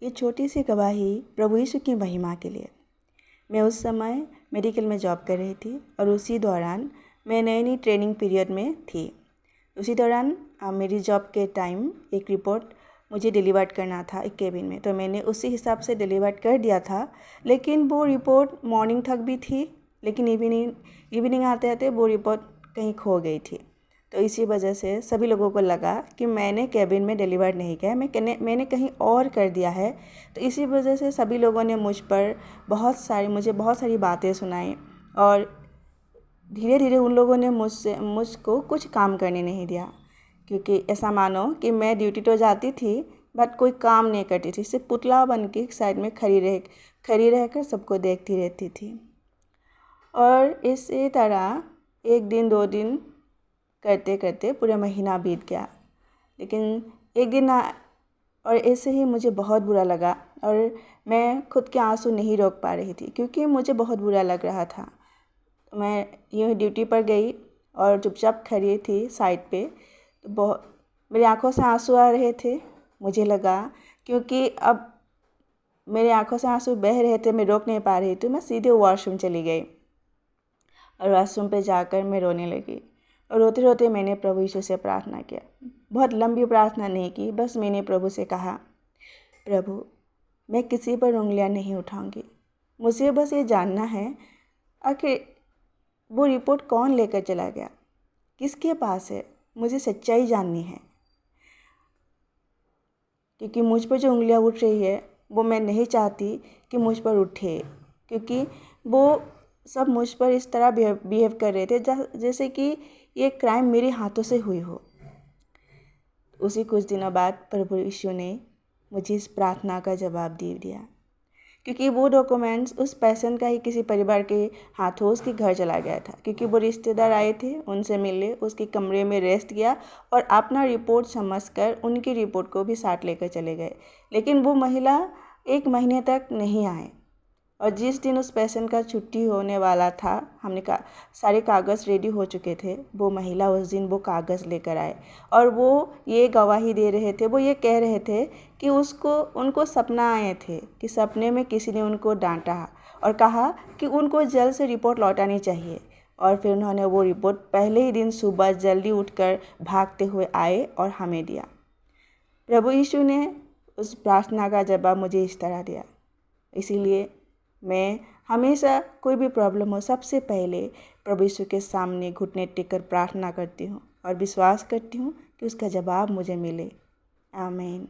ये छोटी सी गवाही प्रभु यीशु की महिमा के लिए। मैं उस समय मेडिकल में जॉब कर रही थी और उसी दौरान मैं नई ट्रेनिंग पीरियड में थी। उसी दौरान मेरी जॉब के टाइम एक रिपोर्ट मुझे डिलीवर्ड करना था एक केबिन में, तो मैंने उसी हिसाब से डिलीवर्ड कर दिया था। लेकिन वो रिपोर्ट मॉर्निंग तक भी थी, लेकिन इवनिंग आते आते वो रिपोर्ट कहीं खो गई थी। तो इसी वजह से सभी लोगों को लगा कि मैंने केबिन में डिलीवर नहीं किया, मैंने कहीं और कर दिया है। तो इसी वजह से सभी लोगों ने मुझे बहुत सारी बातें सुनाई और धीरे धीरे उन लोगों ने मुझको कुछ काम करने नहीं दिया, क्योंकि ऐसा मानो कि मैं ड्यूटी तो जाती थी बट कोई काम नहीं करती थी, सिर्फ पुतला बन के साइड में खड़ी रहकर सबको देखती रहती थी। और इसी तरह एक दिन 2 दिन करते करते पूरा महीना बीत गया। लेकिन एक दिन और ऐसे ही मुझे बहुत बुरा लगा और मैं खुद के आंसू नहीं रोक पा रही थी, क्योंकि मुझे बहुत बुरा लग रहा था। मैं यूँ ड्यूटी पर गई और चुपचाप खड़ी थी साइड पे, तो मेरी आंखों से आंसू आ रहे थे। मुझे लगा क्योंकि अब मेरे आंखों से आंसू बह रहे थे, मैं रोक नहीं पा रही थी। मैं सीधे वॉशरूम चली गई और वॉशरूम पे जाकर मैं रोने लगी और रोते रोते मैंने प्रभु यीशु से प्रार्थना किया। बहुत लंबी प्रार्थना नहीं की, बस मैंने प्रभु से कहा, प्रभु मैं किसी पर उंगलियां नहीं उठाऊंगी, मुझे बस ये जानना है आखिर वो रिपोर्ट कौन लेकर चला गया, किसके पास है, मुझे सच्चाई जाननी है। क्योंकि मुझ पर जो उंगलियां उठ रही है वो मैं नहीं चाहती कि मुझ पर उठे, क्योंकि वो सब मुझ पर इस तरह बिहेव कर रहे थे जैसे कि ये क्राइम मेरे हाथों से हुई हो। उसी कुछ दिनों बाद प्रभु यीशु ने मुझे इस प्रार्थना का जवाब दे दिया, क्योंकि वो डॉक्यूमेंट्स उस पेशेंट का ही किसी परिवार के हाथों उसके घर चला गया था। क्योंकि वो रिश्तेदार आए थे, उनसे मिले, उसके कमरे में रेस्ट किया और अपना रिपोर्ट समझकर उनकी रिपोर्ट को भी साथ लेकर चले गए। लेकिन वो महिला 1 महीने तक नहीं आए और जिस दिन उस पेशेंट का छुट्टी होने वाला था, हमने सारे कागज़ रेडी हो चुके थे, वो महिला उस दिन वो कागज़ लेकर आए और वो ये गवाही दे रहे थे, वो ये कह रहे थे कि उनको सपना आए थे कि सपने में किसी ने उनको डांटा और कहा कि उनको जल्द से रिपोर्ट लौटानी चाहिए। और फिर उन्होंने वो रिपोर्ट पहले ही दिन सुबह जल्दी उठकर भागते हुए आए और हमें दिया। प्रभु यीशु ने उस प्रार्थना का जवाब मुझे इस तरह दिया। इसीलिए मैं हमेशा कोई भी प्रॉब्लम हो, सबसे पहले प्रभु यीशु के सामने घुटने टेक कर प्रार्थना करती हूँ और विश्वास करती हूँ कि उसका जवाब मुझे मिले। आमीन।